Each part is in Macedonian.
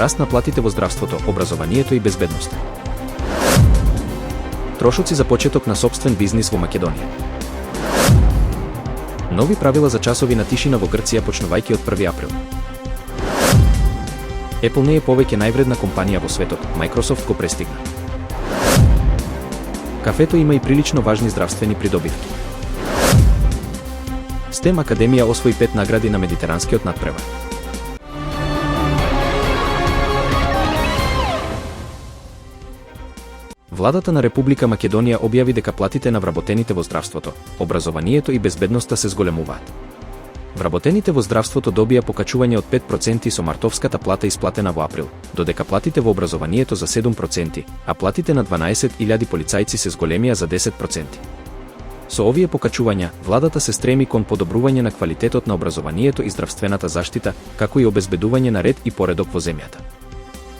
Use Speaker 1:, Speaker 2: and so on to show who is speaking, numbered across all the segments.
Speaker 1: раст на платите во здравството, образованието и безбедноста. Трошоци за почеток на сопствен бизнис во Македонија. Нови правила за часови на тишина во Грција почнувајќи од 1 април. Apple не е повеќе највредна компанија во светот, Microsoft го престигна. Кафето има и прилично важни здравствени придобивки. STEM Академија освои 5 награди на Медитеранскиот надпревар. Владата на Република Македонија објави дека платите на вработените во здравството, образованието и безбедноста се зголемуваат. Вработените во здравството добија покачување од 5% со мартовската плата исплатена во април, додека платите во образованието за 7%, а платите на 12.000 полицајци се зголемија за 10%. Со овие покачувања, владата се стреми кон подобрување на квалитетот на образованието и здравствената заштита, како и обезбедување на ред и поредок во земјата.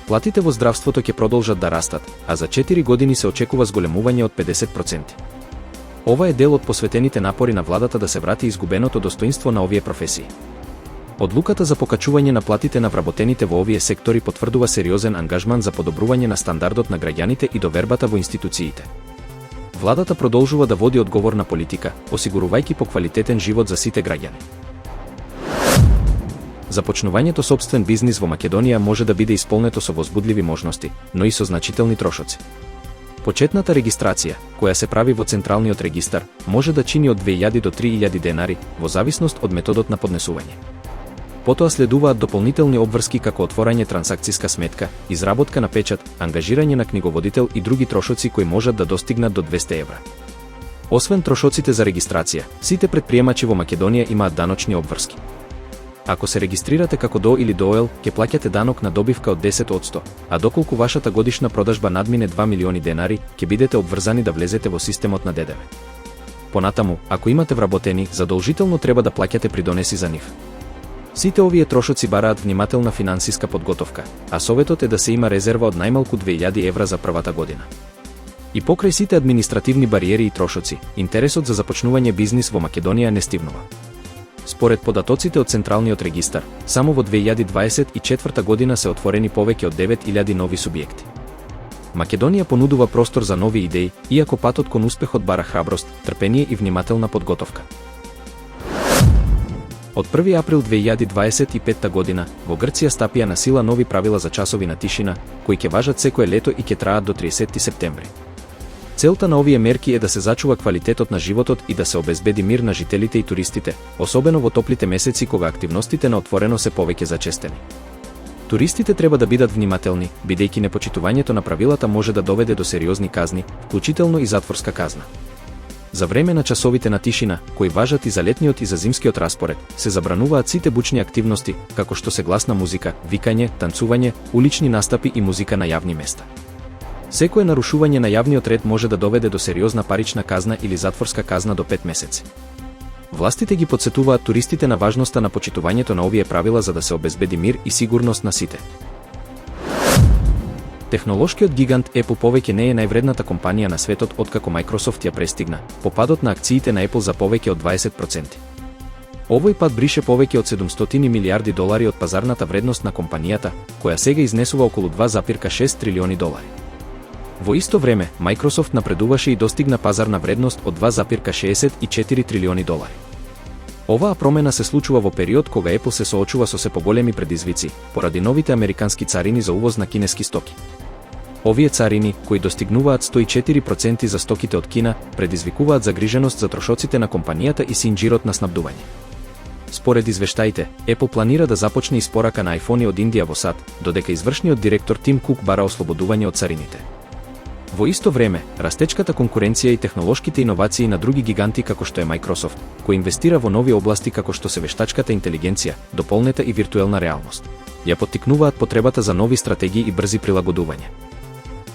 Speaker 1: Платите во здравството ќе продолжат да растат, а за 4 години се очекува зголемување од 50%. Ова е дел од посветените напори на владата да се врати изгубеното достоинство на овие професии. Одлуката за покачување на платите на вработените во овие сектори потврдува сериозен ангажман за подобрување на стандардот на граѓаните и довербата во институциите. Владата продолжува да води одговорна политика, осигурувајќи поквалитетен живот за сите граѓани. Започнувањето сопствен бизнис во Македонија може да биде исполнето со возбудливи можности, но и со значителни трошоци. Почетната регистрација, која се прави во Централниот регистар, може да чини од 2000 до 3000 денари, во зависност од методот на поднесување. Потоа следуваат дополнителни обврски како отворање трансакциска сметка, изработка на печат, ангажирање на книговодител и други трошоци кои можат да достигнат до 200 евра. Освен трошоците за регистрација, сите претприемачи во Македонија имаат даночни обврски. Ако се регистрирате како ДО или ДОЛ, ќе плаќате данок на добивка од 10%, а доколку вашата годишна продажба надмине 2 милиони денари, ќе бидете обврзани да влезете во системот на ДДВ. Понатаму, ако имате вработени, задолжително треба да плаќате придонеси за нив. Сите овие трошоци бараат внимателна финансиска подготовка, а советот е да се има резерва од најмалку 2000 евра за првата година. И покрај сите административни бариери и трошоци, интересот за започнување бизнис во Македонија не стивнува. Според податоците од Централниот регистар, само во 2024 година се отворени повеќе од 9000 нови субјекти. Македонија понудува простор за нови идеи, иако патот кон успехот бара храброст, трпение и внимателна подготовка. Од 1 април 2025 година, во Грција стапија на сила нови правила за часови на тишина, кои ќе важат секое лето и ќе траат до 30 септември. Целта на овие мерки е да се зачува квалитетот на животот и да се обезбеди мир на жителите и туристите, особено во топлите месеци кога активностите на отворено се повеќе зачестени. Туристите треба да бидат внимателни, бидејќи непочитувањето на правилата може да доведе до сериозни казни, вклучително и затворска казна. За време на часовите на тишина, кои важат и за летниот и за зимскиот распоред, се забрануваат сите бучни активности, како што се гласна музика, викање, танцување, улични настапи и музика на јавни места. Секое нарушување на јавниот ред може да доведе до сериозна парична казна или затворска казна до 5 месеци. Властите ги потсетуваат туристите на важноста на почитувањето на овие правила за да се обезбеди мир и сигурност на сите. Технолошкиот гигант Apple повеќе не е највредната компанија на светот откако Microsoft ја престигна, по падот на акциите на Apple за повеќе од 20%. Овој пад брише повеќе од 700 милиарди долари од пазарната вредност на компанијата, која сега изнесува околу 2,6 трилиони долари. Во исто време, Microsoft напредуваше и достигна пазарна вредност од 2,64 трилиони долари. Оваа промена се случува во период кога Apple се соочува со се поголеми предизвици, поради новите американски царини за увоз на кинески стоки. Овие царини, кои достигнуваат 104% за стоките од Кина, предизвикуваат загриженост за трошоците на компанијата и синџирот на снабдување. Според извештаите, Apple планира да започне испорака на iPhone од Индија во САД, додека извршниот директор Тим Кук бара ослободување од царините. Во исто време, растечката конкуренција и технолошките иновации на други гиганти како што е Microsoft, кој инвестира во нови области како што се вештачката интелигенција, дополнета и виртуелна реалност, ја поттикнуваат потребата за нови стратегии и брзи прилагодувања.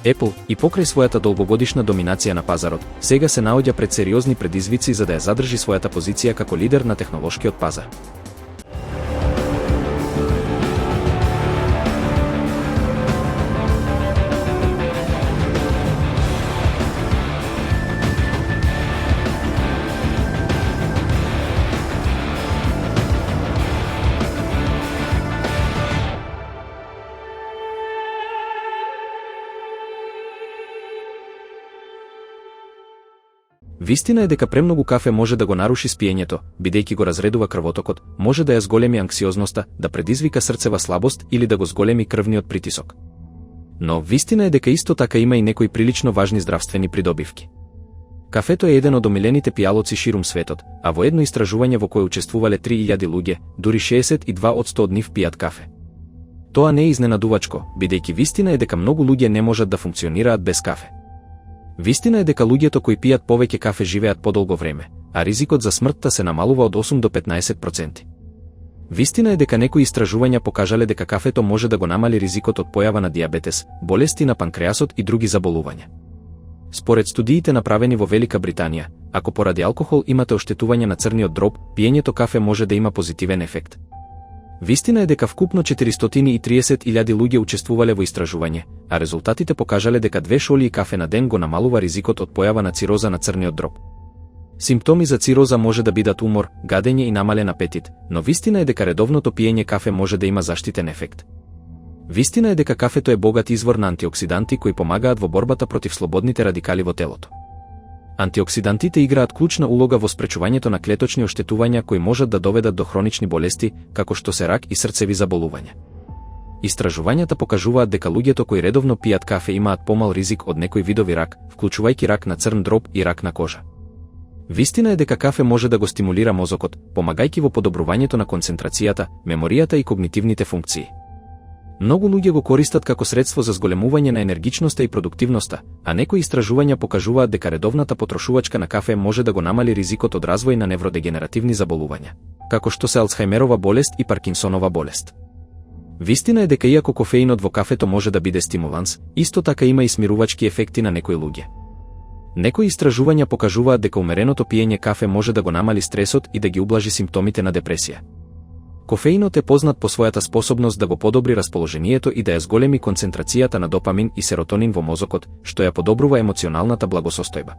Speaker 1: Apple, и покрај својата долгогодишна доминација на пазарот, сега се наоѓа пред сериозни предизвици за да ја задржи својата позиција како лидер на технолошкиот пазар. Вистина е дека премногу кафе може да го наруши спиењето, бидејќи го разредува крвотокот, може да ја зголеми анксиозноста, да предизвика срцева слабост или да го зголеми крвниот притисок. Но вистина е дека исто така има и некои прилично важни здравствени придобивки. Кафето е еден од омилените пијалоци ширум светот, а во едно истражување во кое учествувале 3000 луѓе, дури 62% од нив пијат кафе. Тоа не е изненадувачко, бидејќи вистина е дека многу луѓе не можат да функционираат без кафе. Вистина е дека луѓето кои пијат повеќе кафе живеат подолго време, а ризикот за смртта се намалува од 8 до 15%. Вистина е дека некои истражувања покажале дека кафето може да го намали ризикот од појава на диабетес, болести на панкреасот и други заболувања. Според студиите направени во Велика Британија, ако поради алкохол имате оштетување на црниот дроб, пиењето кафе може да има позитивен ефект. Вистина е дека вкупно 430.000 луѓе учествувале во истражување, а резултатите покажале дека 2 шолии кафе на ден го намалува ризикот од појава на цироза на црниот дроб. Симптоми за цироза може да бидат умор, гадење и намален апетит, но вистина е дека редовното пиење кафе може да има заштитен ефект. Вистина е дека кафето е богат извор на антиоксиданти кои помагаат во борбата против слободните радикали во телото. Антиоксидантите играат клучна улога во спречувањето на клеточни оштетувања кои можат да доведат до хронични болести, како што се рак и срцеви заболувања. Истражувањата покажуваат дека луѓето кои редовно пијат кафе имаат помал ризик од некои видови рак, вклучувајќи рак на црн дроб и рак на кожа. Вистина е дека кафе може да го стимулира мозокот, помагајќи во подобрувањето на концентрацијата, меморијата и когнитивните функции. Многу луѓе го користат како средство за зголемување на енергичноста и продуктивноста, а некои истражувања покажуваат дека редовната потрошувачка на кафе може да го намали ризикот од развој на невродегенеративни заболувања, како што се Алцхајмерова болест и Паркинсонова болест. Вистина е дека иако кофеинот во кафето може да биде стимуланс, исто така има и смирувачки ефекти на некои луѓе. Некои истражувања покажуваат дека умереното пиење кафе може да го намали стресот и да ги ублажи симптомите на депресија. Кофеинот е познат по својата способност да го подобри расположението и да ја зголеми концентрацијата на допамин и серотонин во мозокот, што ја подобрува емоционалната благосостојба.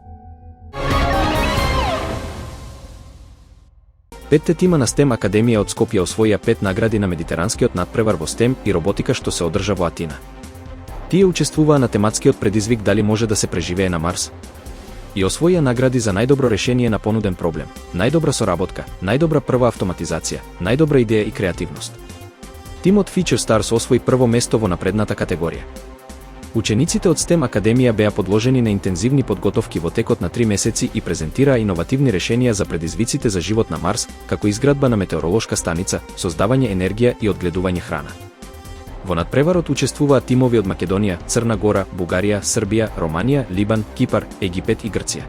Speaker 1: Петте тима на STEM Академија од Скопје освоија 5 награди на медитеранскиот надпревар во STEM и роботика што се одржа во Атина. Тие учествуваа на тематскиот предизвик дали може да се преживее на Марс и освоија награди за најдобро решение на понуден проблем, најдобра соработка, најдобра прва автоматизација, најдобра идеја и креативност. Тимот Feature Stars освои прво место во напредната категорија. Учениците од STEM Академија беа подложени на интензивни подготовки во текот на 3 месеци и презентираа иновативни решенија за предизвиците за живот на Марс, како изградба на метеоролошка станица, создавање енергија и одгледување храна. Во надпреварот учествуваат тимови од Македонија, Црна Гора, Бугарија, Србија, Романија, Либан, Кипар, Египет и Грција.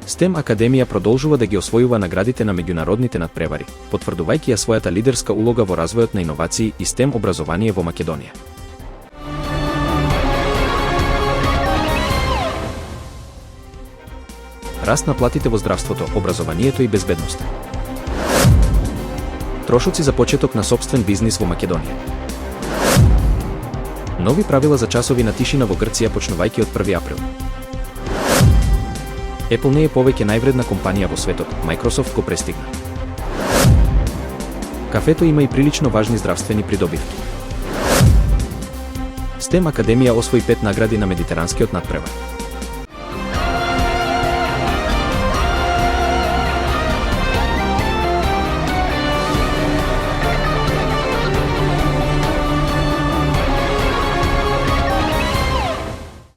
Speaker 1: STEM Академија продолжува да ги освојува наградите на меѓународните надпревари, потврдувајќи ја својата лидерска улога во развојот на иновации и STEM образование во Македонија. Раст на платите во здравството, образованието и безбедноста. Трошоци за почеток на сопствен бизнис во Македонија. Нови правила за часови на тишина во Грција почнувајќи од 1 април. Apple не е повеќе највредна компанија во светот, Microsoft го престигна. Кафето има и прилично важни здравствени придобивки. STEM Академија освои 5 награди на медитеранскиот надпревар.